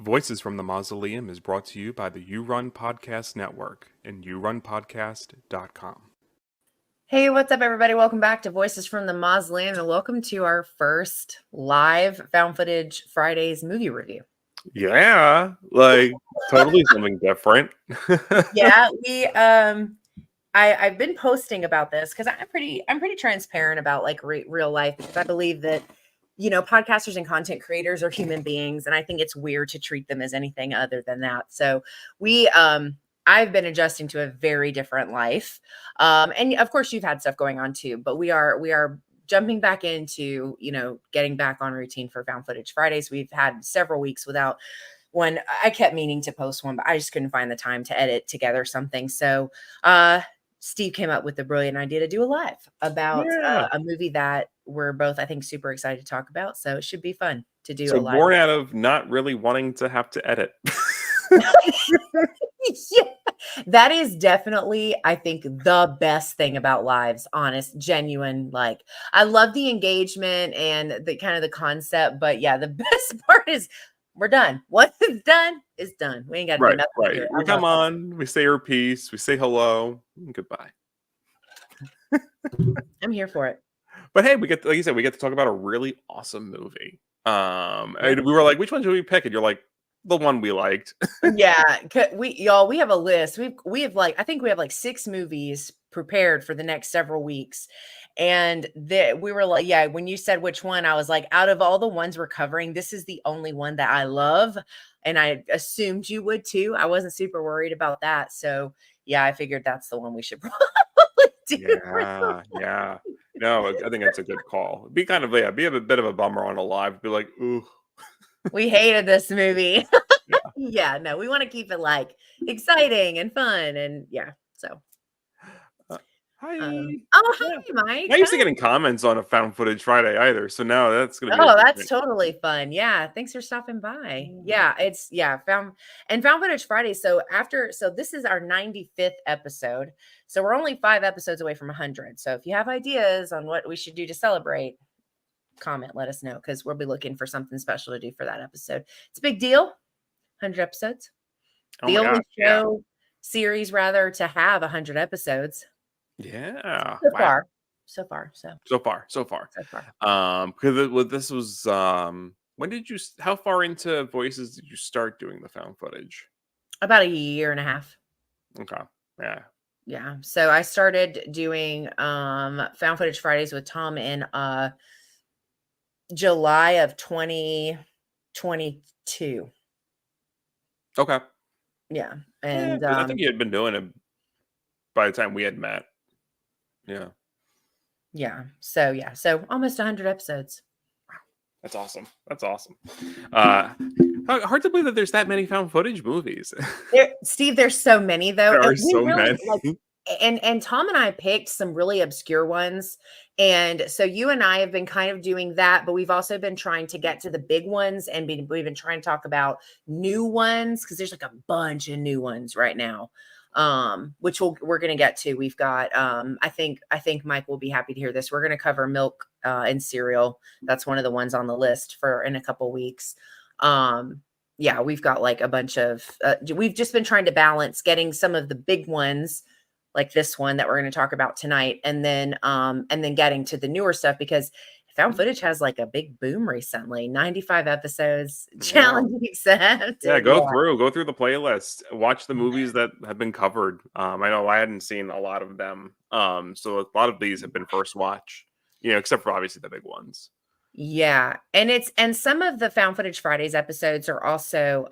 Voices from the Mausoleum is brought to you by the You Run Podcast Network and yourunpodcast.com. Hey, what's up, everybody? Welcome back to Voices from the Mausoleum, and welcome to our first live Found Footage Fridays movie review. Yeah, like totally something different. Yeah, I've been posting about this because I'm pretty transparent about like real life, because I believe that, you know, podcasters and content creators are human beings, and I think it's weird to treat them as anything other than that. So I've been adjusting to a very different life. And of course you've had stuff going on too, but we are jumping back into, you know, getting back on routine for Found Footage Fridays. We've had several weeks without one. I kept meaning to post one, but I just couldn't find the time to edit together something. So Steve came up with the brilliant idea to do a live about a movie that we're both, I think, super excited to talk about. So it should be fun to do a live. Born out of not really wanting to have to edit. Yeah, that is definitely, I think, the best thing about lives. Honest, genuine. Like, I love the engagement and the kind of the concept, but yeah, the best part is we're done. Once it's done, it's done. We ain't got to do nothing. Right. We come on, we say our piece, we say hello, and goodbye. I'm here for it. But hey, we get, like you said, we get to talk about a really awesome movie. And we were like, which one should we pick? And you're like, the one we liked. Yeah, we have a list. We have like, I think we have like 6 movies prepared for the next several weeks. And we were like, yeah, when you said which one, I was like, out of all the ones we're covering, this is the only one that I love. And I assumed you would too. I wasn't super worried about that. So yeah, I figured that's the one we should probably do. Yeah. No, I think that's a good call. It'd be kind of, be a bit of a bummer on a live. Be like, ooh. We hated this movie. Yeah, no, we want to keep it like exciting and fun, and yeah. So, hi. Hi, Mike. I used to getting comments on a Found Footage Friday either, so now that's gonna be. Oh, that's totally fun. Yeah, thanks for stopping by. Yeah, it's Found Footage Friday. So this is our 95th episode. So we're only 5 episodes away from 100. So if you have ideas on what we should do to celebrate, comment, let us know, because we'll be looking for something special to do for that episode. It's a big deal. 100 episodes. The only show series rather to have 100 episodes. Yeah. So far. Because this was how far into Voices did you start doing the Found Footage? About a year and a half. Okay. Yeah. So I started doing Found Footage Fridays with Tom in July of 2022. Okay. Yeah. And I think you had been doing it by the time we had met. Yeah. So almost 100 episodes. That's awesome. Hard to believe that there's that many Found Footage movies. Steve, there's so many though. There are so many. And Tom and I picked some really obscure ones. And so you and I have been kind of doing that, but we've also been trying to get to the big ones, and we've been trying to talk about new ones, because there's like a bunch of new ones right now, which we're going to get to. We've got, I think Mike will be happy to hear this. We're going to cover milk and cereal. That's one of the ones on the list for in a couple weeks. Yeah, we've got like a bunch of, we've just been trying to balance getting some of the big ones, like this one that we're going to talk about tonight, and then getting to the newer stuff, because Found Footage has like a big boom recently. 95 episodes, challenge accepted. Yeah, go through the playlist, watch the movies that have been covered. I know I hadn't seen a lot of them, so a lot of these have been first watch, except for obviously the big ones. Yeah, and some of the Found Footage Fridays episodes are also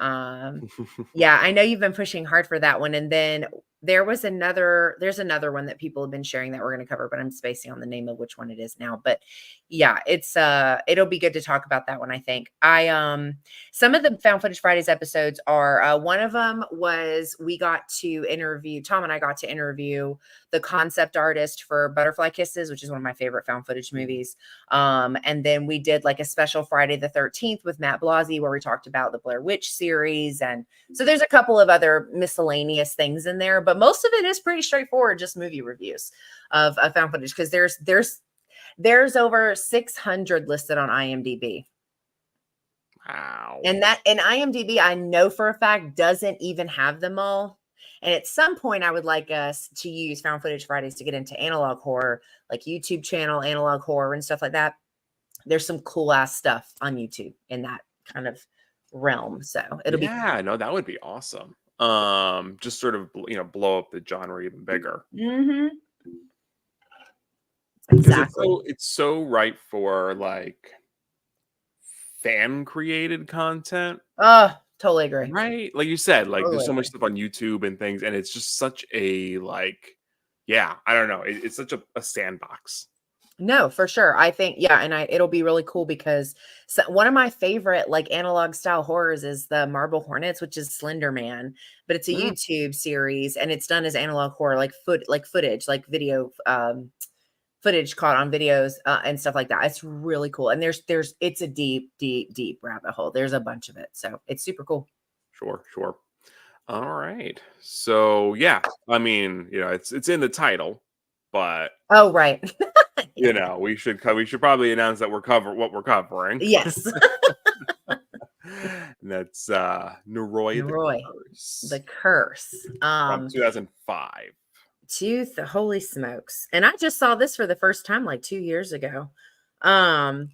yeah, I know you've been pushing hard for that one. And then there's another one that people have been sharing that we're going to cover, but I'm spacing on the name of which one it is now. But yeah, it's it'll be good to talk about that one. I think some of the Found Footage Fridays episodes are one of them was Tom and I got to interview the concept artist for Butterfly Kisses, which is one of my favorite found footage movies. And then we did like a special Friday the 13th with Matt Blasey, where we talked about the Blair Witch series. And so there's a couple of other miscellaneous things in there, but most of it is pretty straightforward, just movie reviews of found footage, because there's over 600 listed on IMDb. Wow. And IMDb, I know for a fact, doesn't even have them all. And at some point, I would like us to use Found Footage Fridays to get into analog horror, like YouTube channel, analog horror, and stuff like that. There's some cool ass stuff on YouTube in that kind of realm. So it'll be Yeah, no, that would be awesome. Just sort of, blow up the genre even bigger. hmm Because exactly. it's so ripe for like fan created content, Oh, totally agree. right? Like you said, like there's Totally so much agree. stuff on YouTube and things, and it's just such a like, yeah, I don't know. It's such a sandbox. No, for sure. I think, yeah, and it'll be really cool because one of my favorite like analog style horrors is the Marble Hornets, which is Slender Man, but it's a Mm, YouTube series and it's done as analog horror, like footage, like video footage caught on videos and stuff like that. It's really cool. And it's a deep, deep, deep rabbit hole. There's a bunch of it. So it's super cool. sure, sure. All right. So yeah, I mean, it's in the title, but Oh, right. we should probably announce that what we're covering. Yes. And that's Noroi the Noroi The Curse Curse. from 2005. Holy smokes. And I just saw this for the first time like 2 years ago. Um,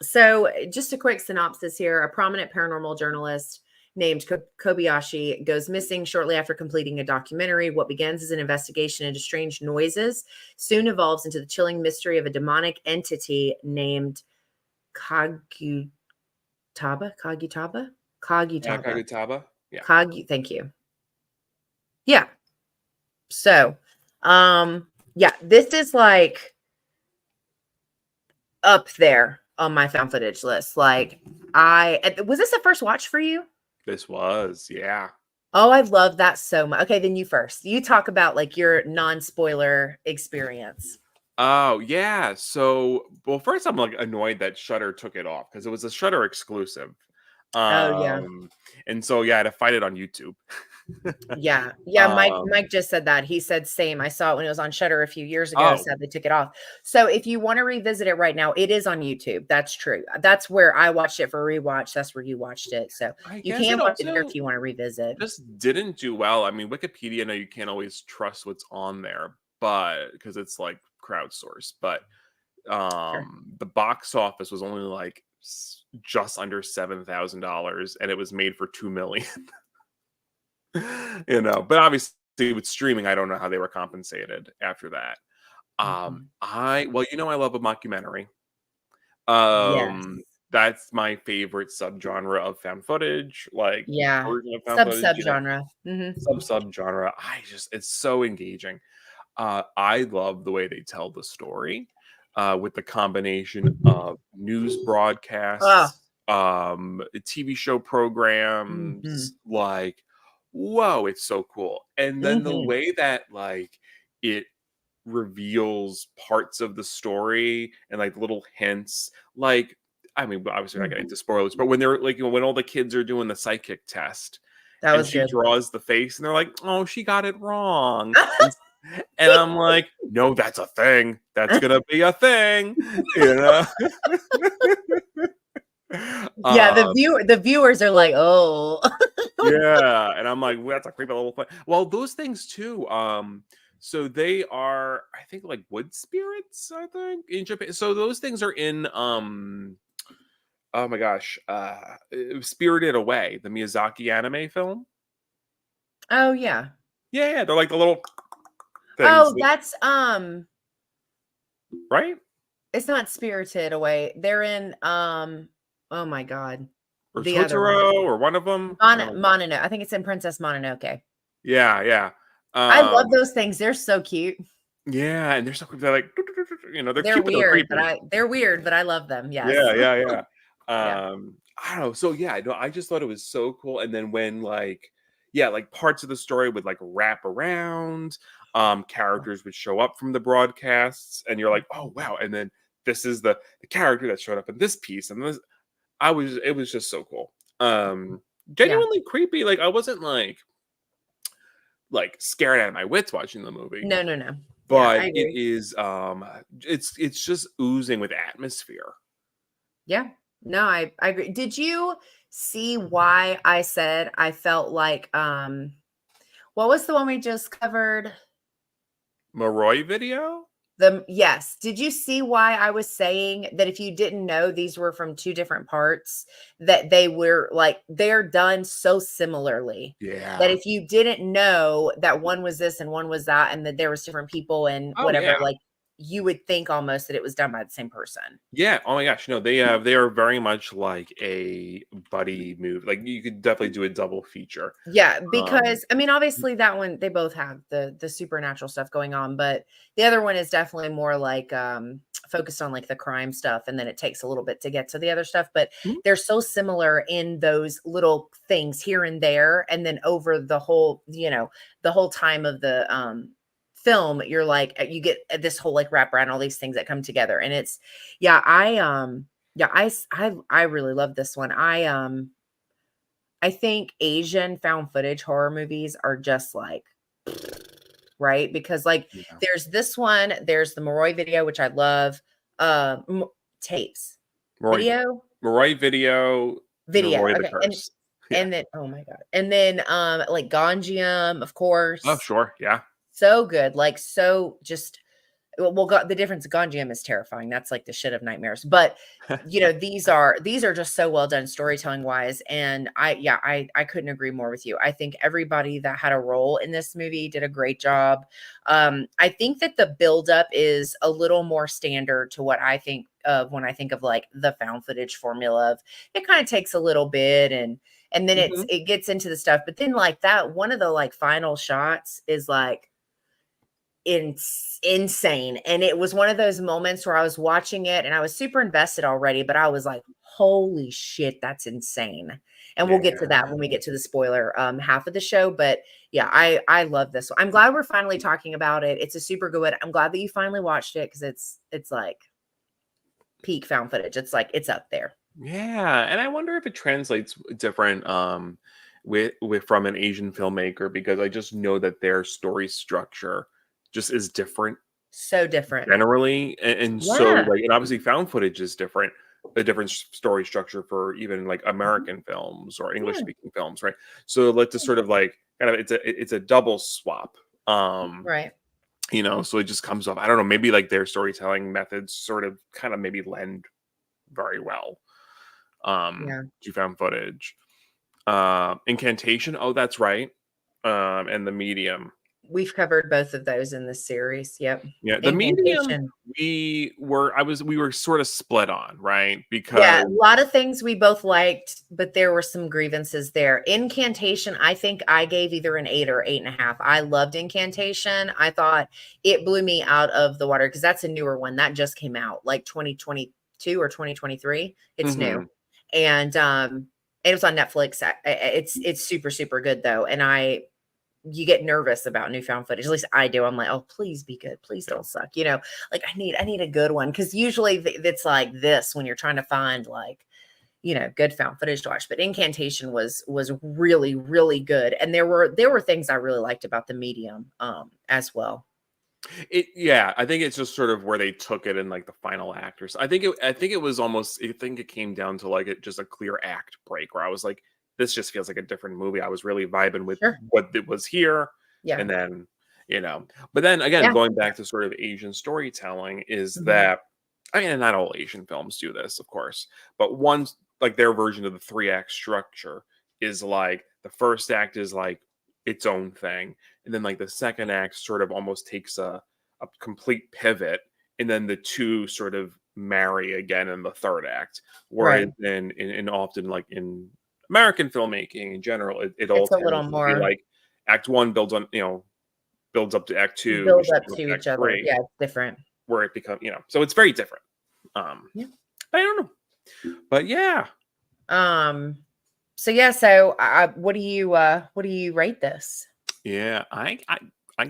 so just a quick synopsis here. A prominent paranormal journalist named Kobayashi goes missing shortly after completing a documentary. What begins as an investigation into strange noises soon evolves into the chilling mystery of a demonic entity named Kagutaba. Kagutaba? Yeah, Kagutaba. Kagutaba. Yeah. Thank you. Yeah. So, yeah, this is like up there on my found footage list. Like, was this a first watch for you? This was, yeah. Oh, I love that so much. Okay, then you first. You talk about like your non-spoiler experience. Oh, yeah. So, well, first I'm like annoyed that Shutter took it off because it was a Shutter exclusive. Oh yeah. And so yeah, I had to fight it on YouTube. Yeah. Yeah, um, Mike just said that. He said same. I saw it when it was on Shutter a few years ago. oh, Said they took it off. So if you want to revisit it right now, it is on YouTube. That's true. That's where I watched it for rewatch. That's where you watched it. So I you guess it can watch it there also if you want to revisit. just didn't do well. I mean, Wikipedia, I know you can't always trust what's on there, but because it's like crowdsourced, but Sure. the box office was only like just under $7,000 and it was made for 2 million. But obviously with streaming, I don't know how they were compensated after that. Mhm. I love a mockumentary. Yes. That's my favorite subgenre of found footage, like Yeah. version of found footage, Subgenre. Mhm. subgenre. It's so engaging. I love the way they tell the story with the combination of news Oh. broadcasts, TV show Mhm. programs. Like, whoa, it's so cool. And then the Mhm. way that like it reveals parts of the story and like little hints. Like, I mean, obviously, we're not getting Mhm. into spoilers, but when they're like, when all the kids are doing the psychic test That and was she good. draws the face and they're like, oh, she got it wrong. And I'm like, no, that's a thing. That's gonna be a thing, you know. Yeah, um, the viewers are like, "Oh." yeah, and I'm like, well, that's a creepy little thing. Well, those things too. So they are, I think, like wood spirits. I think in Japan. So those things are in. Oh my gosh, Spirited Away, the Miyazaki anime film. Oh, yeah. Yeah, yeah, they're like the little things, Oh, that's, right? it's not Spirited Away. They're in, oh my god, Or the other one. Totoro, or one of them. Mononoke. I think it's in Princess Mononoke. Yeah, yeah. I love Um, those things. They're so cute. yeah, and they're so they're like they're They're cute, but they're weird, creepy. they're weird, but I love them. Yes. Yeah, yeah, yeah. Yeah. I don't know. So yeah, I just thought it was so cool. And then when like, yeah, like parts of the story would like wrap around, characters would show up from the broadcasts, and you're like, oh wow. And then this is the character that showed up in this piece, and this it was just so cool. Yeah. Genuinely creepy. Like I wasn't like scared out of my wits watching the movie, No, no, no. Yeah, but I it agree. is it's just oozing with atmosphere. Yeah. No, I agree. Did you see why I said I felt like, what was the one we just covered? Noroi video? Yes. Did you see why I was saying that if you didn't know these were from 2 different parts, that they were like they're done so similarly that Yeah. if you didn't know that one was this and one was that and that there was different people and Oh, whatever, yeah. like, you would think almost that it was done by the same person. Yeah. Oh my gosh. No, they are very much like a buddy movie. Like you could definitely do a double feature. Yeah, Um, because I mean, obviously that one they both have the supernatural stuff going on, but the other one is definitely more like focused on like the crime stuff and then it takes a little bit to get to the other stuff, but mhm. they're so similar in those little things here and there and then over the whole, the whole time of the film, you're like you get this whole like wrap around all these things that come together and it's yeah, I really love this one. I think Asian found footage horror movies are just like, right? Because like Yeah. there's this one, there's the Moroi video, which I love. Tapes. Noroi, Video? Noroi video, Video. Noroi the Okay. And Curse. Yeah. and then oh my god. And then like Gonjiam, of Oh, course. sure. Yeah. So good. Like so just the difference of Gonjiam is terrifying. That's like the shit of nightmares. But these are just so well done storytelling wise. And I couldn't agree more with you. I think everybody that had a role in this movie did a great job. I think that the buildup is a little more standard to what I think of when I think of like the found footage formula of it kind of takes a little bit and then Mhm. it gets into the stuff. But then like that one of the like final shots is like insane. And it was one of those moments where I was watching it and I was super invested already, but I was like, holy shit, that's insane. And we'll get to that when we Yeah. get to the spoiler half of the show. But yeah, I love this one. I'm glad we're finally talking about it. It's a super good one. I'm glad that you finally watched it because it's like peak found footage. It's like it's up there. Yeah, and I wonder if it translates different with from an Asian filmmaker because I just know that their story structure just is different So different. generally, and so Yeah. like and obviously found footage is different, a different story structure for even like Mhm. American films or English Yeah. speaking films, right? So like to sort of like kind of it's a double swap. Right. So it just comes off. I don't know, maybe like their storytelling methods sort of kind of maybe lend very well Yeah. to found footage. Incantation, oh, that's right. And The Medium. We've covered both of those in this series. Yep. Yeah, The Medium, Incantation. we were sort of split on, right? Yeah, Because a lot of things we both liked, but there were some grievances there. Incantation, I think I gave either an 8 or 8.5. I loved Incantation. I thought it blew me out of the water because that's a newer one that just came out like 2022 or 2023. It's new. mhm, And it was on Netflix. It's super, super good though. And you get nervous about newfound footage. At least I do. I'm like, oh, please be good. Please yeah. don't suck. Like I need a good one because usually it's like this when you're trying to find like good found footage to watch. But Incantation was really really good, and there were things I really liked about the medium as well. Yeah, I think it's just sort of where they took it in like the final act or so. I think it was almost I think it came down to like just a clear act break where I was like, this just feels like a different movie. I was really vibing with Sure. what it was here. Yeah. And then, you know, but then again, Yeah. going back to sort of Asian storytelling is Mhm. that I mean, and not all Asian films do this, of course, but one's like their version of the three-act structure is like the first act is like its own thing, and then like the second act sort of almost takes a complete pivot, and then the two sort of marry again in the third act. Whereas Right. in often like in American filmmaking in general, it all It's a tends little to be more like act one builds on builds up to act two, build which up is to act each other. three, Yeah, it's different. where it becomes so it's very different. Um, Yeah. I don't know, but yeah, Um. So yeah. So what do you rate this? yeah, I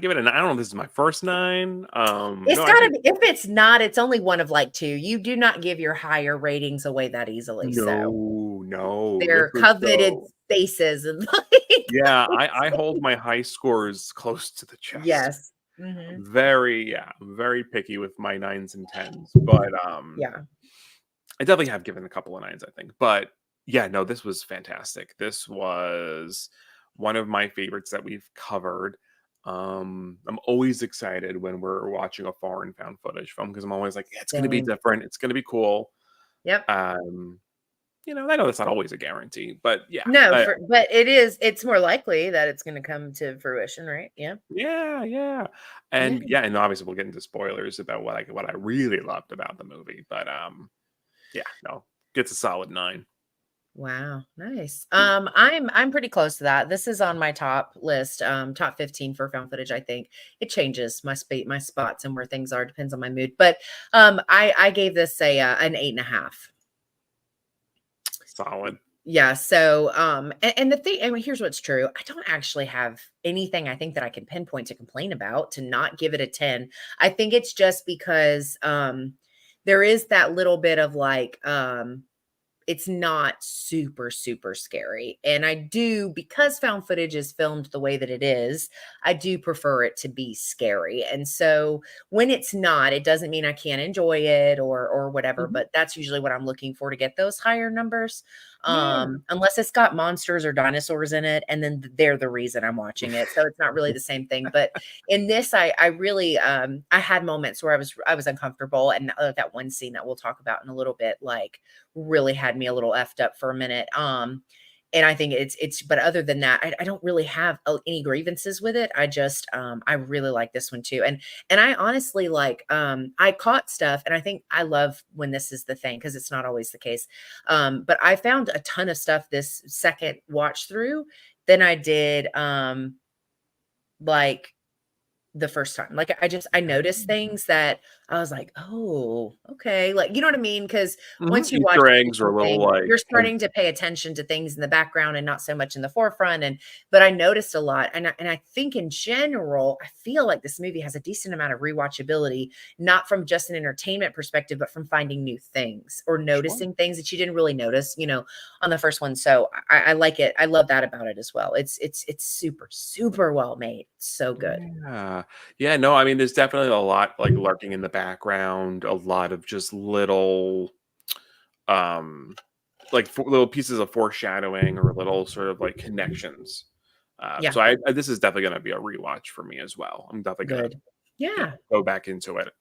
give it an. I don't know if this is my first nine. It's No, I gotta think be if it's not, it's only one of, like, 2. You do not give your higher ratings away that easily, so no, this they're was coveted so. spaces and, like, Yeah, I hold my high scores close to the chest. Yes. Mhm. Very, yeah, very picky with my nines and tens, but Yeah. I definitely have given a couple of nines, I think. But yeah, no, this was fantastic. This was one of my favorites that we've covered. I'm always excited when we're watching a foreign found footage film because I'm always like, yeah, it's going to be Same. different. It's going to be cool. Yep. Um, I know that's not always a guarantee, but yeah, No, but it's more likely that it's gonna come to fruition, right? Yeah. yeah, yeah, Yeah. and obviously we'll get into spoilers about what I really loved about the movie, but yeah, no, gets a solid 9. Wow, nice. I'm pretty close to that. This is on my top list, top 15 for found footage, I think. It changes my spots and where things are, depends on my mood. But I gave this an 8.5. Solid. Yeah, so and the thing, I mean, here's what's true. I don't actually have anything I think that I can pinpoint to complain about to not give it a 10. I think it's just because there is that little bit of like it's not super, super scary. And I do, because found footage is filmed the way that it is, I do prefer it to be scary. And so when it's not, it doesn't mean I can't enjoy it or whatever, Mhm. but that's usually what I'm looking for to get those higher numbers. Yeah. Unless it's got monsters or dinosaurs in it, and then they're the reason I'm watching it. So it's not really the same thing. But in this, I really I had moments where I was uncomfortable. And that one scene that we'll talk about in a little bit, like really had me a little effed up for a minute. And I think but other than that, I don't really have any grievances with it. I just, I really like this one too. And I honestly like, I caught stuff, and I think I love when this is the thing, because it's not always the case. But I found a ton of stuff this second watch through than I did, like the first time. Like, I noticed things that I was like, "Oh, okay." Like, you know what I mean? Because Mhm. once you watch Easter a eggs are a certain little thing, like you're starting to pay attention to things in the background and not so much in the forefront. But I noticed a lot, and I think in general, I feel like this movie has a decent amount of rewatchability, not from just an entertainment perspective, but from finding new things or sure. noticing things that you didn't really notice, on the first one. So I like it. I love that about it as well. It's super, super well made. It's so good. Yeah. Yeah, no, I mean, there's definitely a lot, like, lurking in the background, a lot of just little, um, like, little pieces of foreshadowing or little sort of, like, connections. Yeah. So this is definitely gonna be a rewatch for me as well. I'm definitely gonna, Good. Yeah. go back into it.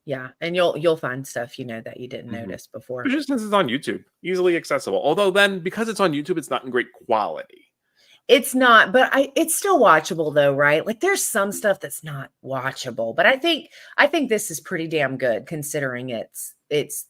Yeah, and you'll find stuff, that you didn't Mhm. notice before. Especially since it's on YouTube, easily accessible. Although then, because it's on YouTube, it's not in great quality. It's not, but it's still watchable though, right? Like, there's some stuff that's not watchable, but I think this is pretty damn good considering it's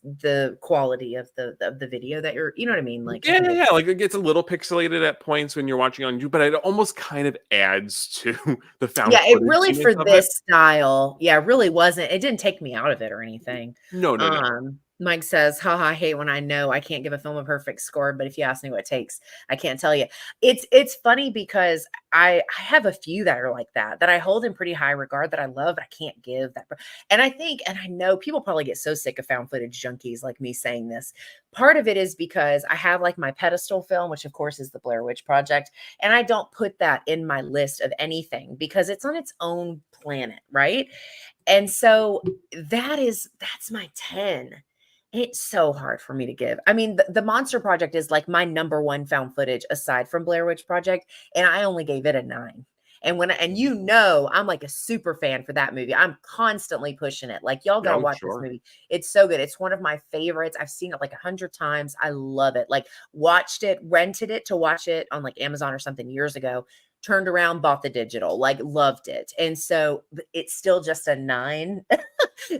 the quality of the video that you know what I mean? Like, I Yeah, think yeah, it's yeah, like, it gets a little pixelated at points when you're watching on YouTube, but it almost kind of adds to the found yeah, it really footaginess for of it. this style, yeah, it really wasn't, it didn't take me out of it or anything. No, no, no. Mike says, haha, I hate when I know I can't give a film a perfect score, but if you ask me what it takes, I can't tell you. It's funny because I have a few that are like that I hold in pretty high regard, that I love, but I can't give that. And I think, and I know people probably get so sick of found footage junkies like me saying this. Part of it is because I have like my pedestal film, which of course is the Blair Witch Project. And I don't put that in my list of anything because it's on its own planet, right? And so that's my 10. It's so hard for me to give. I mean, the Monster Project is like my number one found footage aside from Blair Witch Project, and I only gave it a 9. And I'm like a super fan for that movie. I'm constantly pushing it. Like, y'all gotta Oh, watch this sure. movie. It's so good. It's one of my favorites. I've seen it like 100 times. I love it. Like, watched it, rented it to watch it on like Amazon or something years ago. Turned around, bought the digital, like, loved it. And so it's still just a 9.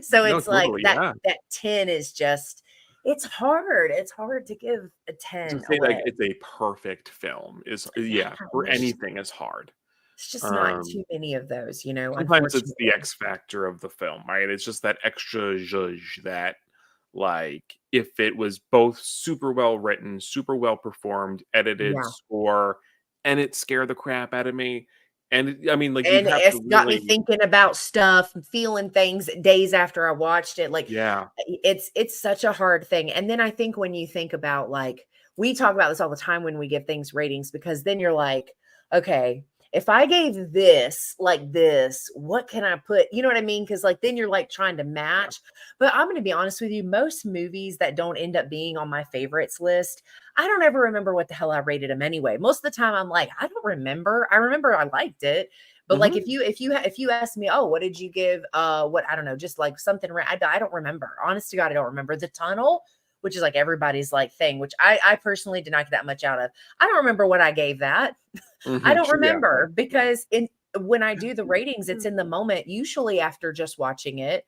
So No, it's like totally, that yeah. that 10 is just, it's hard. It's hard to give a To 10 say, like, away. it's a perfect film is yeah, Yeah, for there's anything is hard. just not too Um, many of those, Sometimes it's the unfortunately. X factor of the film, right? It's just that extra zhuzh that, like, if it was both super well written, super well performed, edited, Yeah. score, and it scared the crap out of me, and I mean, like, you'd And have to it's got me really thinking about stuff and feeling things days after I watched it. Like, yeah. it's such a hard thing. And then I think when you think about, like, we talk about this all the time when we give things ratings, because then you're like, okay, if I gave this like this, what can I put? You know what I mean? Because like then you're like trying to match. But I'm going to be honest with you, most movies that don't end up being on my favorites list, I don't ever remember what the hell I rated them anyway. Most of the time I'm like, I don't remember. I remember I liked it. But like Mhm. if you ask me, oh, what did you give? What I don't know, just like something. I don't remember. Honest to God, I don't remember. The Tunnel, which is like everybody's like thing, which I personally did not get that much out of. I don't remember what I gave that. I Mhm. don't Yeah. remember because when I do the ratings, it's in the moment, usually after just watching it.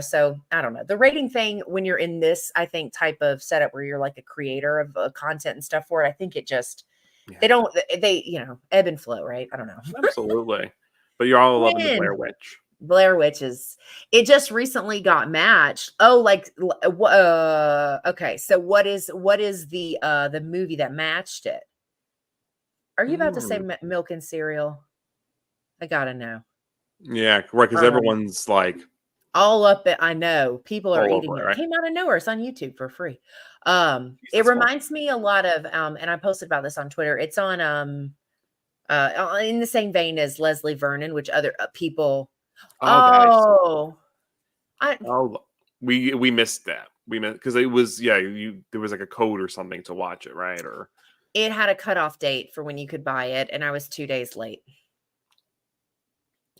So I don't know. The rating thing when you're in this, I think, type of setup where you're like a creator of content and stuff for it, I think it just Yeah. they don't they ebb and flow, right? I don't know. Absolutely. But you're all loving the Blair When Witch. Blair Witches, it just recently got matched. Oh, like okay. So what is the movie that matched it? Are you about to say Mm. Milk and Cereal? I gotta know. Yeah, right. Because Um, everyone's like all up it. I know people are all eating over it, it. It right? came out of nowhere. It's on YouTube for free. Jeez, It that's funny. reminds me a lot of and I posted about this on Twitter. It's on in the same vein as Leslie Vernon, which other people. Oh, that is so cool. Oh, I Oh, we missed that. We missed because it was you there was like a code or something to watch it, right? Or it had a cutoff date for when you could buy it, and I was 2 days late.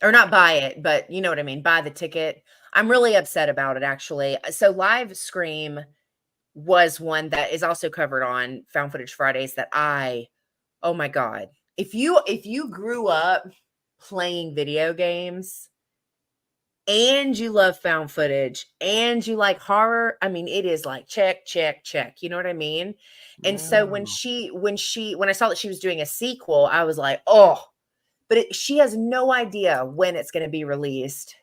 Or not buy it, but you know what I mean. Buy the ticket. I'm really upset about it, actually. So Live Scream was one that is also covered on Found Footage Fridays that oh my God. If you grew up playing video games and you love found footage and you like horror, I mean, it is like check, check, check. You know what I mean? And so when yeah. when I saw that she was doing a sequel, I was like, oh, but she has no idea when it's going to be released.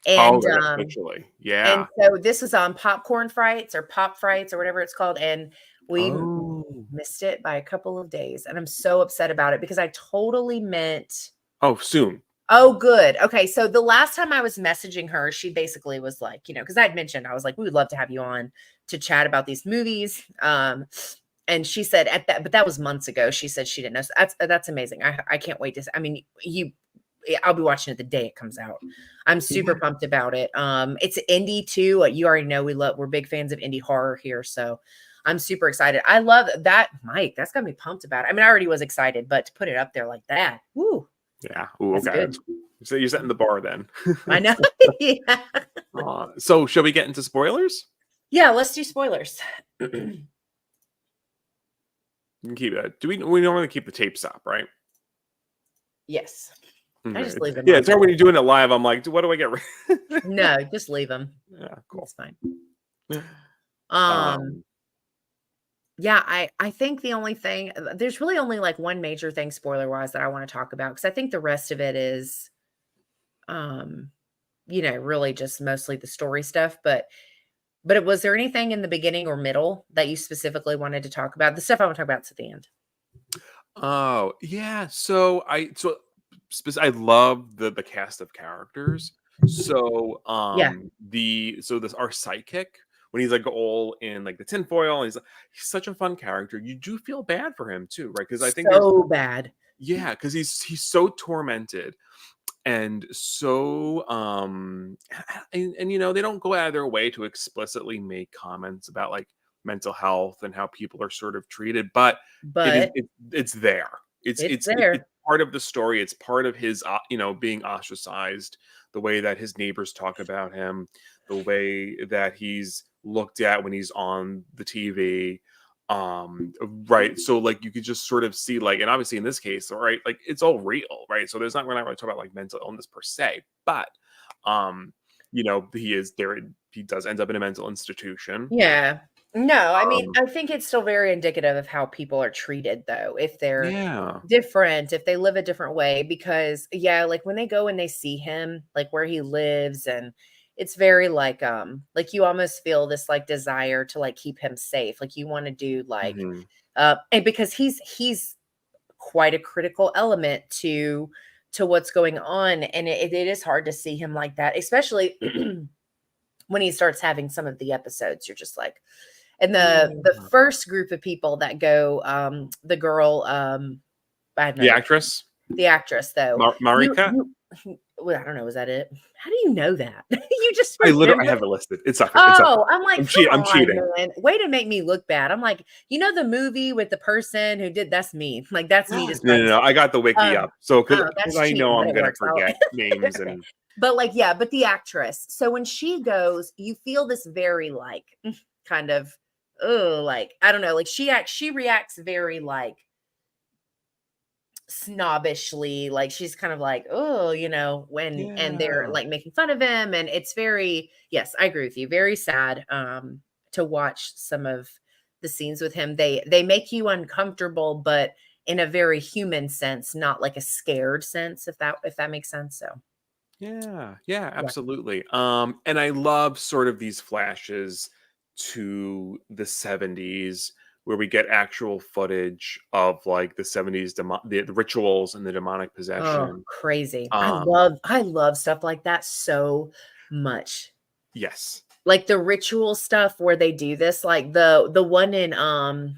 Oh, And right, officially. and Yeah. so this was on Popcorn Frights or Pop Frights or whatever it's called, and we Oh. missed it by a couple of days, and I'm so upset about it because I totally meant. Oh, soon. Oh, good. Okay, so the last time I was messaging her, she basically was like, because I'd mentioned, I was like, we would love to have you on to chat about these movies. And she said at that, but that was months ago. She said she didn't know. So that's amazing. I can't wait to. I mean, I'll be watching it the day it comes out. I'm Yeah. super pumped about it. It's indie too. You already know we're big fans of indie horror here, so I'm super excited. I love that, Mike. That's got me pumped about it. I mean, I already was excited, but to put it up there like that, woo, Yeah. Ooh, that's okay. good. So you're setting the bar then. I know. Yeah. So shall we get into spoilers? Yeah, let's do spoilers. You can keep that. We normally keep the tapes up, right? Yes. I Okay. just leave them Yeah, on. it's hard when you're doing it live. I'm like, what do I get? No, just leave them. Yeah, cool. It's fine. Um, Um, yeah, I think the only thing there's really only like one major thing spoiler wise that I want to talk about because I think the rest of it is um, really just mostly the story stuff. But was there anything in the beginning or middle that you specifically wanted to talk about? The stuff I want to talk about is at the end. oh yeah. I love the cast of characters. So Yeah, this our sidekick when he's like all in like the tinfoil, he's such a fun character. You do feel bad for him too, right? Because I think there's so bad. because he's so tormented and so and they don't go out of their way to explicitly make comments about like mental health and how people are sort of treated, but But it's there. it's It's there. part of the story. It's part of his being ostracized, the way that his neighbors talk about him, the way that he's looked at when he's on the TV. Right, so like you could just sort of see like, and obviously in this case, all right, like it's all real, right? So we're not going to talk about like mental illness per se, but um he is there. He does end up in a mental institution. Yeah. No, I mean, um I think it's still very indicative of how people are treated though, if they're yeah. different, if they live a different way, because yeah, like when they go and they see him, like where he lives, and it's very like you almost feel this like desire to like keep him safe. Like you want to do like Mhm. and because he's quite a critical element to what's going on. And it is hard to see him like that, especially when he starts having some of the episodes. You're just like, and the Yeah. first group of people that go, the girl, I have no The idea. actress? The actress, though. Marika? Well, I don't know. Was that it? How do you know that? You just I remember. have it listed. It's up here. It's up Oh, here. I'm like, come I'm on, cheating. man. Way to make me look bad. I'm like, the movie with the person who did that's me. Like, that's me No. dyspraxic. I got the wiki Um, up. So oh, because that's I cheating, know but I'm it gonna works out. forget names Okay. and But like, yeah, but the actress. So when she goes, you feel this very like kind of, oh, like, I don't know, like she reacts very like snobbishly, like she's kind of like, oh, when and they're yeah. like making fun of him. And it's very, yes, I agree with you, very sad to watch some of the scenes with him. They make you uncomfortable, but in a very human sense, not like a scared sense, if that makes sense. So Yeah, yeah. absolutely. And I love sort of these flashes to the 70s where we get actual footage of like the 70s the rituals and the demonic Oh, possession. crazy. I Um, love I love stuff like that so much. yes. Like the ritual stuff where they do this, like the one in the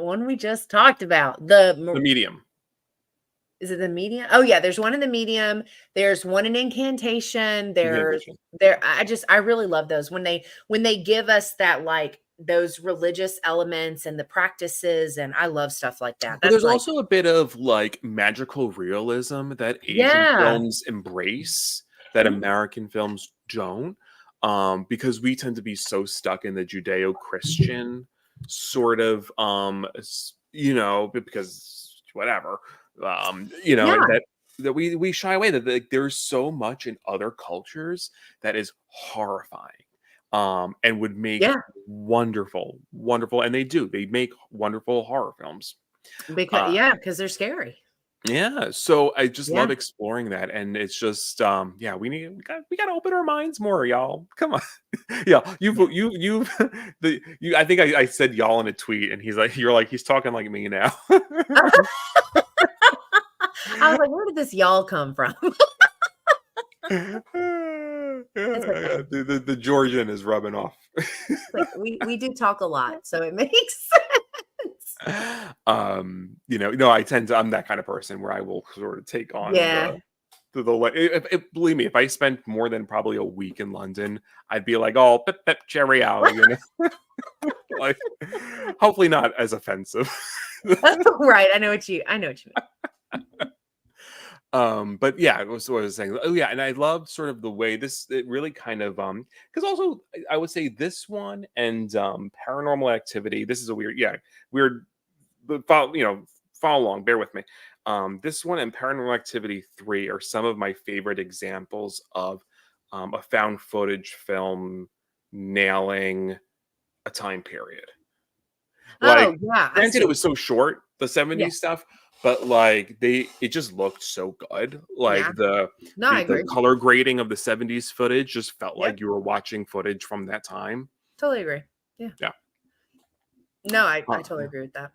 one we just talked about. The medium. Is it the medium? Oh yeah, there's one in the medium. There's one in incantation. Incantation. There I really love those when they give us that, like, those religious elements and the practices, and I love stuff like that. But That's there's like, also a bit of like magical realism that Asian yeah. films embrace that American films don't. Because we tend to be so stuck in the Judeo-Christian sort of because whatever. And Yeah. that we shy away that like, there's so much in other cultures that is horrifying. And would make Yeah. wonderful, wonderful, and they make wonderful horror films. Because Uh, yeah, because they're scary. yeah, so I just Yeah. love exploring that, and it's just, yeah, we got to open our minds more, y'all. Come on, yeah, Yeah. I think I said y'all in a tweet, and you're like he's talking like me now. I was like, where did this y'all come from? Yeah, It's okay. the Georgian is rubbing off. Like, we do talk a lot, so it makes sense. No, I'm that kind of person where I will sort of take on Yeah. believe me, if I spent more than probably a week in London, I'd be like, oh, pip, pip, cheerio, like, hopefully not as offensive. Right. I know what you mean. But yeah, it was what I was saying. Oh yeah, and I love sort of the way it really kind of because also I would say this one and Paranormal Activity. This is a weird, but follow along. Bear with me. This one and Paranormal Activity 3 are some of my favorite examples of a found footage film nailing a time period. Like, Oh, yeah, I granted, see it what was so short, the yeah, 70s stuff, but like it just looked so good. yeah. Like No, I the agree. color grading of the 70s footage just felt Yep, like you were watching footage from that time. totally agree. Yeah. Yeah. No, I totally Yeah. agree with that.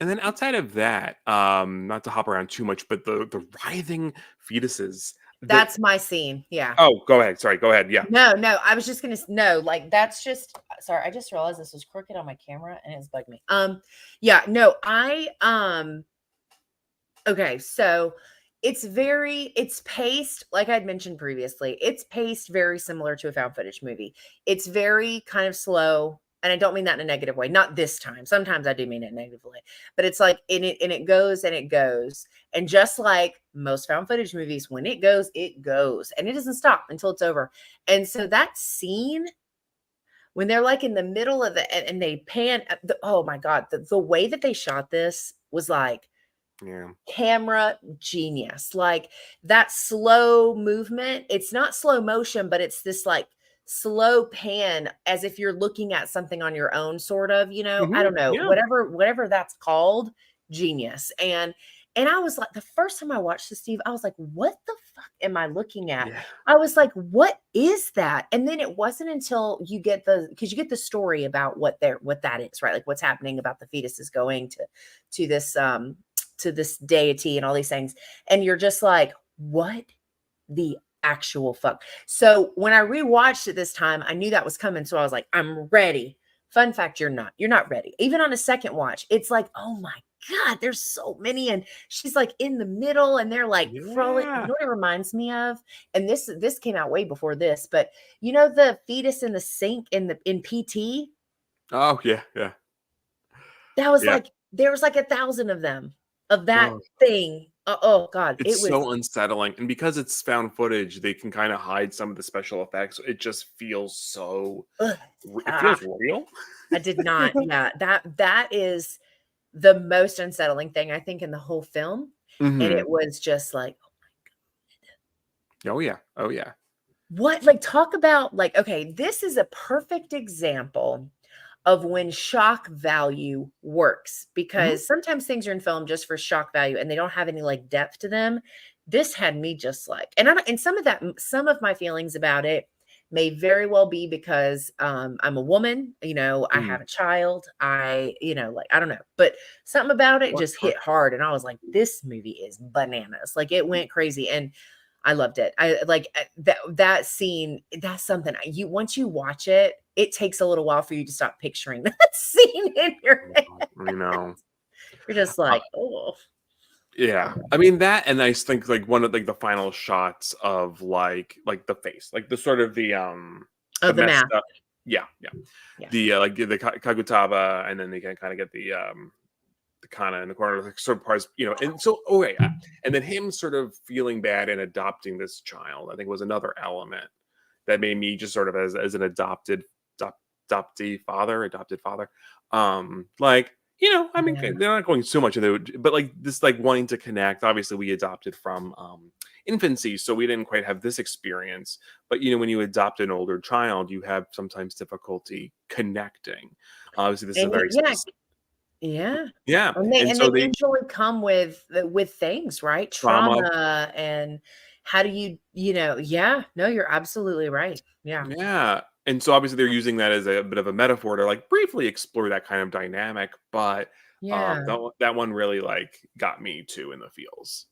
And then outside of that, not to hop around too much, but the writhing fetuses. The That's my scene, yeah. Oh, go ahead. Sorry, go ahead. Yeah. No, I was just gonna no, like, that's just sorry, I just realized this was crooked on my camera, and it's bugged me. Yeah, no, okay, so it's paced, like I'd mentioned previously, it's paced very similar to a found footage movie. It's very kind of slow, and I don't mean that in a negative way. Not this time. Sometimes I do mean it negatively, but it's like it goes and it goes. And just like most found footage movies, when it goes, and it doesn't stop until it's over. And so that scene when they're like in the middle of it and they pan oh my god, the way that they shot this was like Yeah. camera genius. Like that slow movement, it's not slow motion, but it's this like slow pan as if you're looking at something on your own, sort of, I don't know, Yeah. whatever that's called, genius. And I was like, the first time I watched this, Steve, I was like, what the fuck am I looking at? Yeah. I was like, what is that? And then it wasn't until because you get the story about what that is, right? Like what's happening about the fetuses going to this to this deity and all these things. And you're just like, what the actual fuck? So when I rewatched it this time, I knew that was coming. So I was like, I'm ready. Fun fact, you're not. You're not ready. Even on a second watch, it's like, oh my God, there's so many, and she's like in the middle, and they're like frolic. You Yeah. know what it reminds me of? And this came out way before this, but you know the fetus in the sink in PT? Oh, yeah, yeah, That was yeah. like there was like 1,000 of them of that Oh, thing. Oh God, it it's was so unsettling, and because it's found footage, they can kinda hide some of the special effects. It just feels so ugh, it ah, feels real. I did not. Yeah, that is the most unsettling thing I think in the whole film, and Mhm. it was just like, Oh, yeah. Oh, yeah. what? Like, talk about like, okay, this is a perfect example of when shock value works Mhm. because sometimes things are in film just for shock value and they don't have any like depth to them. This had me just like, and some of that, some of my feelings about it may very well be because I'm a woman, I Mhm. have a child, like I don't know, but something about it Sure, just sure. hit hard, and I was like, this movie is bananas, like it went crazy, and I loved it. I like that scene. That's something you once you watch it, it takes a little while for you to stop picturing that scene in your head. I know. You're just Uh, like, oh, yeah. I mean, that and I think, like, one of, like, the final shots of, like, the face, like, the sort of oh, the the messed math. up. Yeah, yeah. Yeah, Like, the Kagutaba, and then they can kinda get the Kana in the corner, like, sort of parts, and so okay, and then him sort of feeling bad and adopting this child, I think, was another element that made me just sort of as an adop adopted father, like, I mean, yeah, they're not going so much into it, but like this, like wanting to connect. Obviously, we adopted from infancy, so we didn't quite have this experience. But when you adopt an older child, you have sometimes difficulty connecting. Obviously, this is a and very yeah, specific, yeah. yeah, And they and and they so they usually come with things, right? trauma. Trauma and how do yeah, no, you're absolutely right. Yeah. Yeah. And so obviously they're using that as a bit of a metaphor to like briefly explore that kind of dynamic, but Yeah. that one really like got me too in the feels.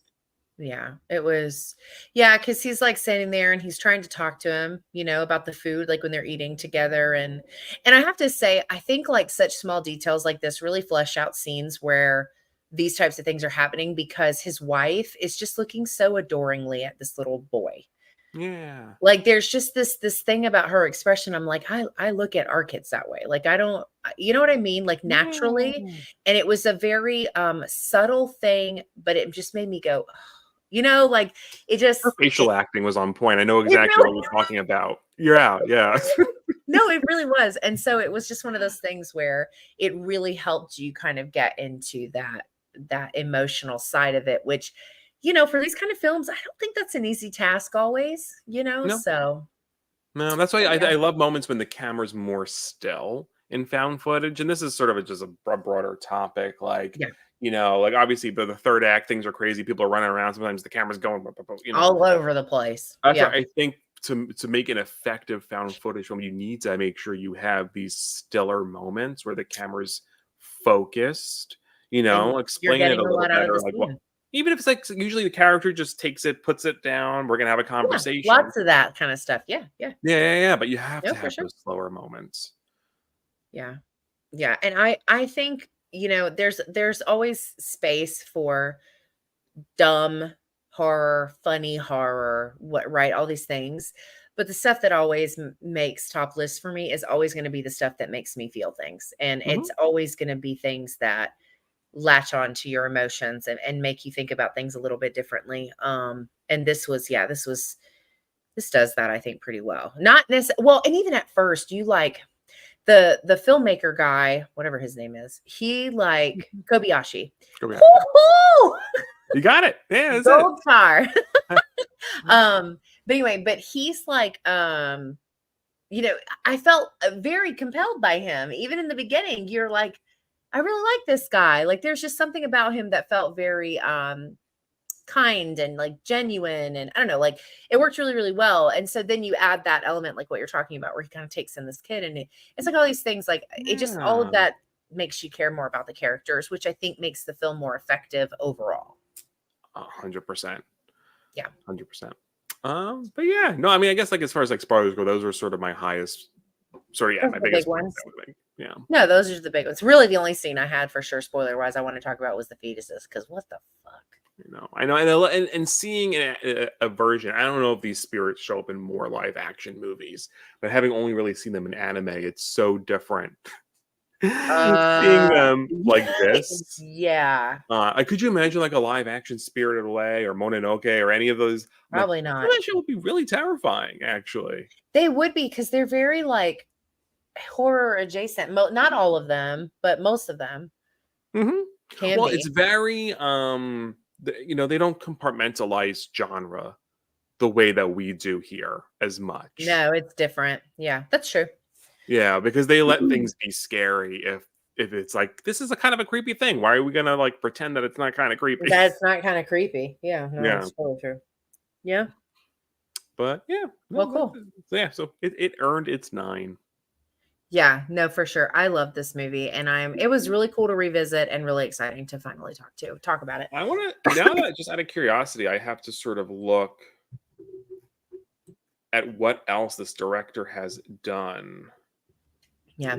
Yeah, it was yeah, because he's, like, sitting there and he's trying to talk to him, about the food, like, when they're eating together, and I have to say, I think, like, such small details like this really flesh out scenes where these types of things are happening because his wife is just looking so adoringly at this little boy. Yeah. Like, there's just this thing about her expression, I'm like, I look at our kids that way, like, I don't you know what I mean? Like, naturally, Yeah. and it was a very, subtle thing, but it just made me go, like, it Her just facial acting was on point. I know it exactly really what you're talking about. Yeah, yeah. no, it really was, and so it was just one of those things where it really helped you kind of get into that emotional side of it, which, for these kind of films, I don't think that's an easy task always, No, so no, that's why but yeah. I love moments when the camera's more still in found footage. And this is sort of just a broader topic. Like, Yeah, like obviously the third act, things are crazy. People are running around. Sometimes the camera's going, all over the place. That's why Yeah, I think to make an effective found footage film, you need to make sure you have these stiller moments where the camera's focused, and you're explain it a getting a little lot out of better. the Like what scene. even if it's like usually the character just takes it, puts it down, we're gonna have a Yeah, conversation. lots of that kinda stuff. Yeah, yeah. Yeah, yeah, yeah. But you have No, to for have sure. those slower moments. Yeah. Yeah, and I think, there's always space for dumb horror, funny horror, what right, all these things. But the stuff that always makes top lists for me is always going to be the stuff that makes me feel things. And Hmm. it's always going to be things that latch on to your emotions and make you think about things a little bit differently. And this does that, I think, pretty well. Not necessarily well, and even at first, you like the filmmaker guy, whatever his name is, he like Kobayashi. Oh yeah, Woo-hoo! you got it. Yeah, that's it. Gold star. But anyway, but he's like, you know, I felt very compelled by him. Even in the beginning, you're like, I really like this guy. Like, there's just something about him that felt very kind and like genuine. And I don't know, like it worked really, really well. And so then you add that element, like what you're talking about, where he kind of takes in this kid, and it's like all these things, like it just all of Yeah, that makes you care more about the characters, which I think makes the film more effective overall. 100%, Yeah. 100%. But yeah, no, I mean, I guess like as far as like spoilers go, those were sort of my highest, sort of yeah, Those my are the biggest big points. ones. I would think. Yeah. No, those are the big ones. Really, the only scene I had for sure, spoiler wise, I want to talk about was the fetuses. Because what the fuck? I know, and seeing a version. I don't know if these spirits show up in more live action movies, but having only really seen them in anime, it's so different. Seeing Uh, them like this, yeah, could you imagine like a live action Spirited Away or Mononoke or any of those? I'm like, probably oh, not. that shit would be really terrifying, actually. They would be because they're very like horror adjacent. Not all of them, but most of them Hmm. can Well, be. it's very they don't compartmentalize genre the way that we do here as much. No, it's different. Yeah, that's true. Yeah, because they let things be scary if it's like this is a kind of a creepy thing. Why are we gonna like pretend that it's not kind of creepy? That's not kind of creepy. Yeah, no, Yeah, that's totally true. Yeah. but yeah, Well, no, cool. yeah. So it earned its 9. Yeah, no, for sure. I love this movie and it was really cool to revisit and really exciting to finally talk about it. I want to now that just out of curiosity, I have to sort of look at what else this director has done Yeah.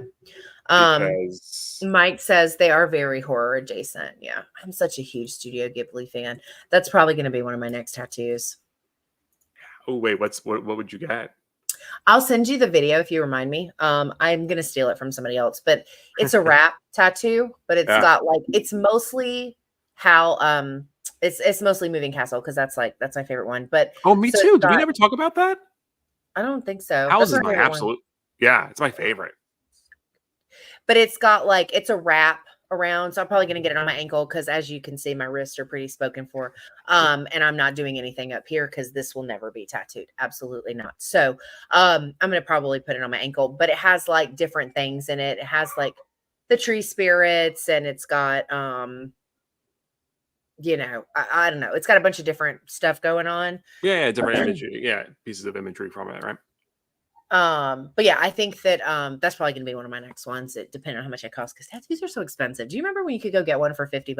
Um because Mike says they are very horror adjacent. Yeah. I'm such a huge Studio Ghibli fan. That's probably going to be one of my next tattoos. oh wait, what would you get? I'll send you the video if you remind me. I'm going to steal it from somebody else, but it's a wrap tattoo, but it's Yeah. got like it's mostly how it's mostly Moving Castle because that's my favorite one. But Oh, me so it's too. Did we got never talk about that? I don't think so. House That's is my my favorite one. absolute. Yeah, it's my favorite. But it's got like it's a wrap around, so I'm probably gonna get it on my ankle because as you can see, my wrists are pretty spoken for. And I'm not doing anything up here because this will never be tattooed. Absolutely not. So I'm gonna probably put it on my ankle, but it has like different things in it. It has like the tree spirits and it's got I don't know. It's got a bunch of different stuff going on. Yeah, different imagery. Yeah, pieces of imagery from it, right? But yeah, I think that that's probably gonna be one of my next ones. It depending on how much it costs because tattoos are so expensive. Do you remember when you could go get one for $50?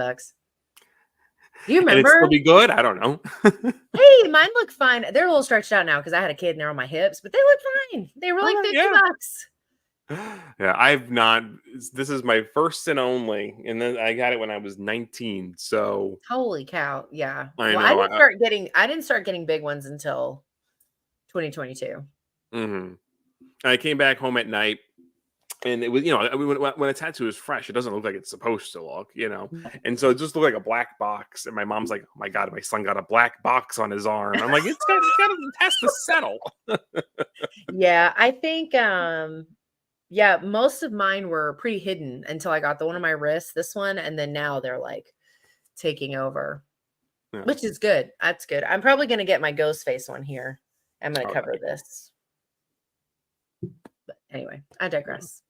Do you And it still remember? be good. I don't know. Hey, mine look fine. They're a little stretched out now because I had a kid and they're on my hips, but they look fine. They were like Okay, 50 yeah. bucks. Yeah, I've not. This is my first and only, and then I got it when I was 19. So Holy cow. Yeah. I Well, know. I didn't start getting big ones until 2022. Mhm. I came back home at night, and it was when a tattoo is fresh, it doesn't look like it's supposed to look, and so it just looked like a black box. And my mom's like, "Oh my god, my son got a black box on his arm." I'm like, it has to settle." Yeah, I think yeah, most of mine were pretty hidden until I got the one on my wrist, this one, and then now they're like taking over, Yeah. which is good. That's good. I'm probably gonna get my ghost face one here. I'm gonna Oh, cover this. But anyway, I digress.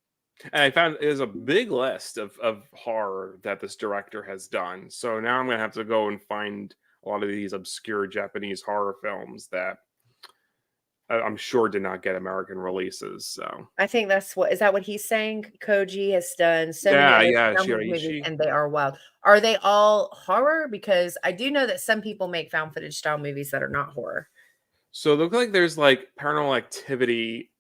and I found there's a big list of horror that this director has done. So now I'm gonna have to go and find a lot of these obscure Japanese horror films that I'm sure did not get American releases. So I think is that what he's saying? Koji has done so many yeah, other yeah, found movies Shiraishi. and they are wild. Are they all horror? Because I do know that some people make found footage style movies that are not horror. So it looks like there's like Paranormal Activity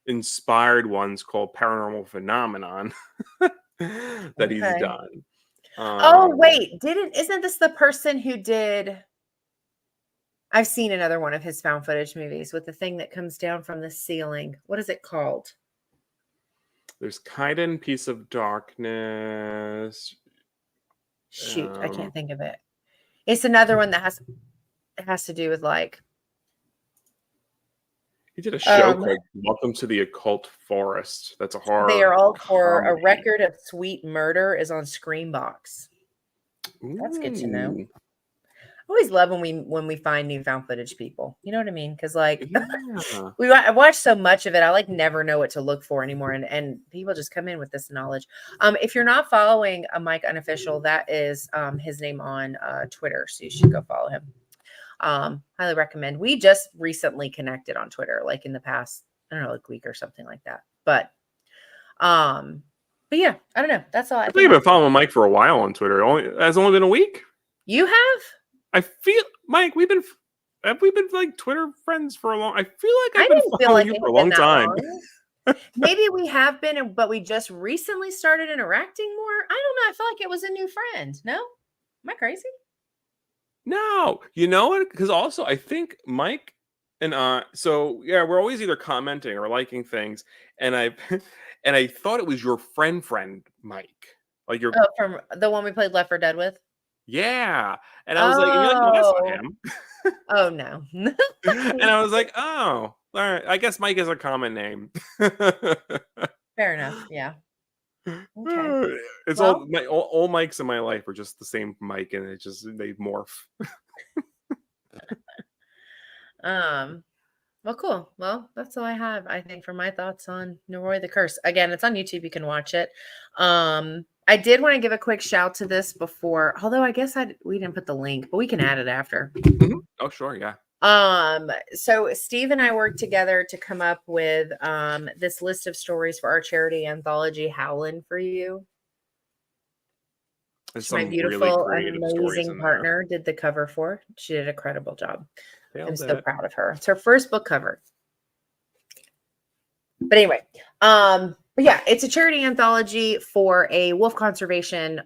inspired ones called Paranormal Phenomenon that he's Okay. done. Oh, Um, wait, isn't this the person who did I've seen another one of his found footage movies with the thing that comes down from the ceiling. What is it called? there's Kaiden, Piece of Darkness. Shoot, I Um, can't think of it. It's another one that has to do with like he did a show um called Welcome to the Occult Forest. That's a they horror are all horror. A comedy. Record of Sweet Murder is on Screambox. That's good to know. Ooh, I always love when we find new found footage people. You know what I mean? Because like yeah. I watch so much of it, I like never know what to look for anymore, and people just come in with this knowledge. If you're not following a Mike Unofficial, that is his name on Twitter, so you should go follow him. Highly recommend. We just recently connected on Twitter, like in the past, I don't know, like week or something like that. But yeah, I don't know. That's all I I think think. I've been following Mike for a while on Twitter. Has only been a week. You have? I feel Mike. Have we been like Twitter friends for a long? I feel like I I've been didn't feel following like you it for a had been long that time. long. Maybe we have been, but we just recently started interacting more. I don't know. I feel like it was a new friend. No? Am I crazy? No, you know what? Because also I think Mike and so yeah, we're always either commenting or liking things, and I and I thought it was your friend Mike, like your Oh, from the one we played Left 4 Dead with? yeah, and I was like, and you're like, no, that's not Oh. him, Oh, no. and I was like, oh, all right, I guess Mike is a common name. Fair enough. Yeah. Okay. It's Well, all Mikes in my life are just the same Mike, and it just they morph. um, well, cool. Well, that's all I have, I think, for my thoughts on Noroi the Curse. Again, it's on YouTube. You can watch it. I did want to give a quick shout to this before, although I guess we didn't put the link, but we can add it after. Mhm. Oh, sure, yeah. So Steve and I worked together to come up with this list of stories for our charity anthology, Howlin' for You. There's My some really beautiful, creative stories amazing in there. partner did the cover for. She did a credible job. I'm Nailed so it. proud of her. It's her first book cover. But anyway, but yeah, it's a charity anthology for a wolf conservation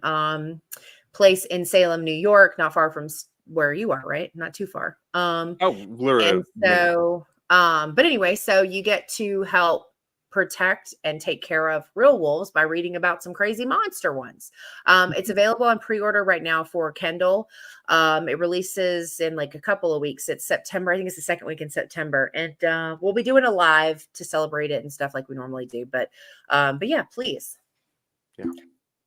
place in Salem, New York, not far from where you are, right? Not too far. Oh, literally And a minute. so, but anyway, so you get to help protect and take care of real wolves by reading about some crazy monster ones. It's available on pre-order right now for Kindle. It releases in like a couple of weeks. It's September. I think it's the second week in September, and we'll be doing a live to celebrate it and stuff like we normally do. But yeah, please. Yeah.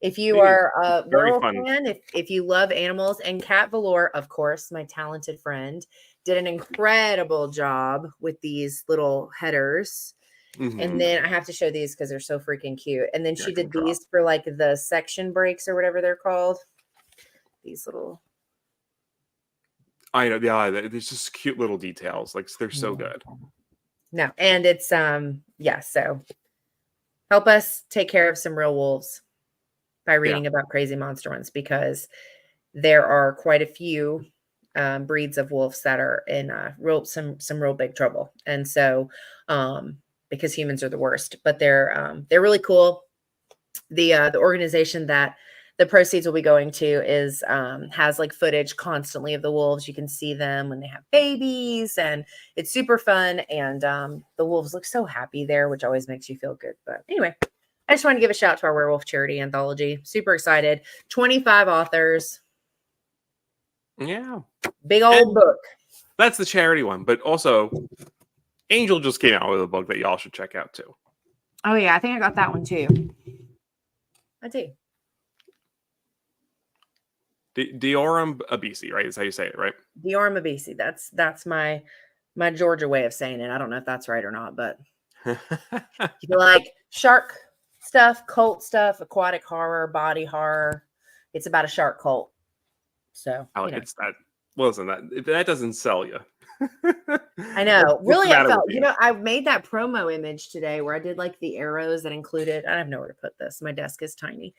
If you Please. are It's a very werewolf fun. fan, if you love animals, and Kat Valor, of course, my talented friend, did an incredible job with these little headers. And Mhm. then I have to show these because they're so freaking cute. And then Yeah, I she can did draw. these for like the section breaks or whatever they're called. These little. I know, yeah, there's just cute little details, like, they're so Yeah. good. No, and it's yeah, so help us take care of some real wolves by Yeah. reading about crazy monster ones, because there are quite a few breeds of wolves that are in some real big trouble. And so because humans are the worst, but they're really cool. The organization that the proceeds will be going to is has like footage constantly of the wolves. You can see them when they have babies, and it's super fun. And the wolves look so happy there, which always makes you feel good. But anyway, I just want to give a shout to our werewolf charity anthology. Super excited. 25 authors. Yeah. Big old And book. that's the charity one, but also Angel just came out with a book that y'all should check out too. Oh yeah, I think I got that one too. I do. Dioram Abisi, right? Is how you say it, right? Diorma Mabisi. That's my Georgia way of saying it. I don't know if that's right or not, but if you like shark stuff, cult stuff, aquatic horror, body horror, it's about a shark cult. So, It's that. Listen, that if that doesn't sell you, I know. what's the Really, I matter with felt, you? I made that promo image today where I did like the arrows that included, I have nowhere to put this. My desk is tiny.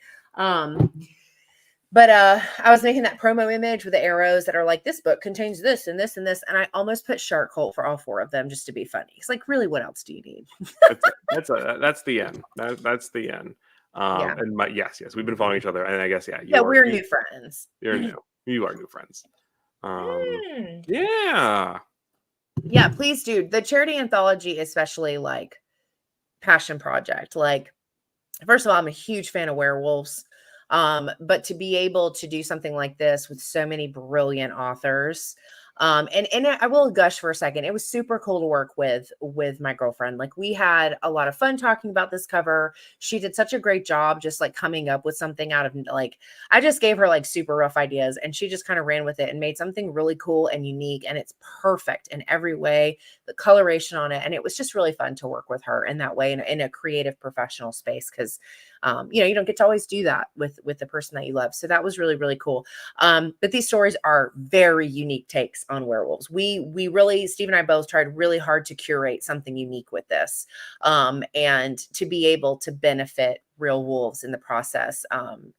But I was making that promo image with the arrows that are like, this book contains this and this and this. And I almost put shark cult for all four of them just to be funny. It's like, really, what else do you need? That's the end. That's the end. Yeah. And yes, we've been following each other, and I guess Yeah, we're new friends. you're new. You are new friends. Mm. Yeah. Yeah, please do. The charity anthology, especially like passion project. Like, first of all, I'm a huge fan of werewolves. But to be able to do something like this with so many brilliant authors, and I will gush for a second. It was super cool to work with my girlfriend. Like, we had a lot of fun talking about this cover. She did such a great job just like coming up with something out of like, I just gave her like super rough ideas, and she just kind of ran with it and made something really cool and unique, and it's perfect in every way. The coloration on it, and it was just really fun to work with her in that way, in a creative professional space, because you don't get to always do that with the person that you love. So that was really, really cool. But these stories are very unique takes on werewolves. We really, Steve and I both tried really hard to curate something unique with this, and to be able to benefit real wolves in the process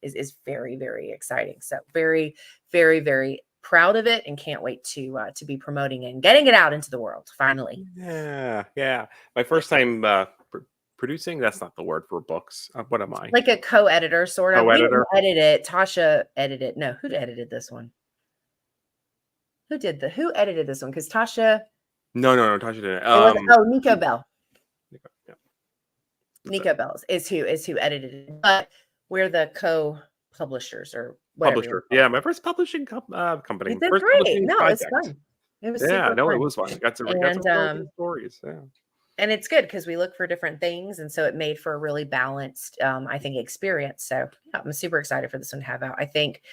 is very, very exciting. So very, very, very proud of it, and can't wait to be promoting it and getting it out into the world finally. Yeah. My first time producing. That's not the word for books. What am I? Like a co-editor, sort of. We didn't Co-editor? edit it. Tasha edited. No, who edited this one? Who edited this one? Because Tasha, No, Tasha didn't. it was Nico Bell. Yeah. Nico Bell is who edited it. But we're the co-publishers or whatever. Publisher. Yeah, my first publishing company. You did First great. publishing No, project. it's fun. It was Yeah, super no, fun. it was fun. Got some really good stories. Yeah. And it's good because we look for different things, and so it made for a really balanced, I think, experience. So yeah, I'm super excited for this one to have out. I think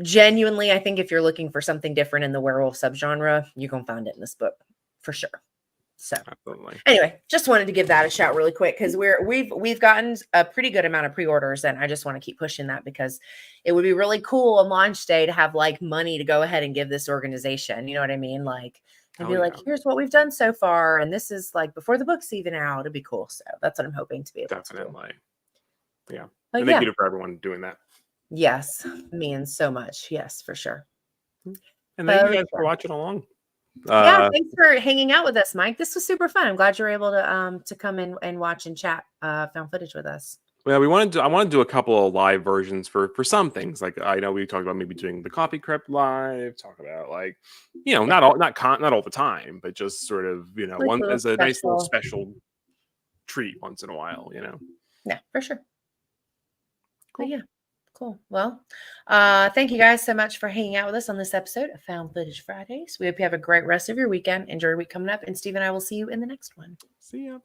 genuinely, I think if you're looking for something different in the werewolf subgenre, you're gonna find it in this book for sure. So Absolutely. anyway, just wanted to give that a shout really quick because we've gotten a pretty good amount of pre-orders, and I just want to keep pushing that because it would be really cool on launch day to have like money to go ahead and give this organization. You know what I mean? Like, and be like, here's what we've done so far, and this is like before the book's even out. It'd be cool. So that's what I'm hoping to be able to do. Yeah. But and thank you for everyone doing that. Yes, means so much. Yes, for sure. And thank you guys for watching along. Yeah, thanks for hanging out with us, Mike. This was super fun. I'm glad you're able to come in and watch and chat found footage with us. Well, I want to do a couple of live versions for some things. Like I know we talked about maybe doing the Coffee Crypt live, talk about like, not all the time, but just sort of, Like one as a nice little special special treat once in a while, Yeah, for sure. Cool. But yeah. Cool. Well, thank you guys so much for hanging out with us on this episode of Found Footage Fridays. We hope you have a great rest of your weekend. Enjoy your week coming up. And Steve and I will see you in the next one. See ya.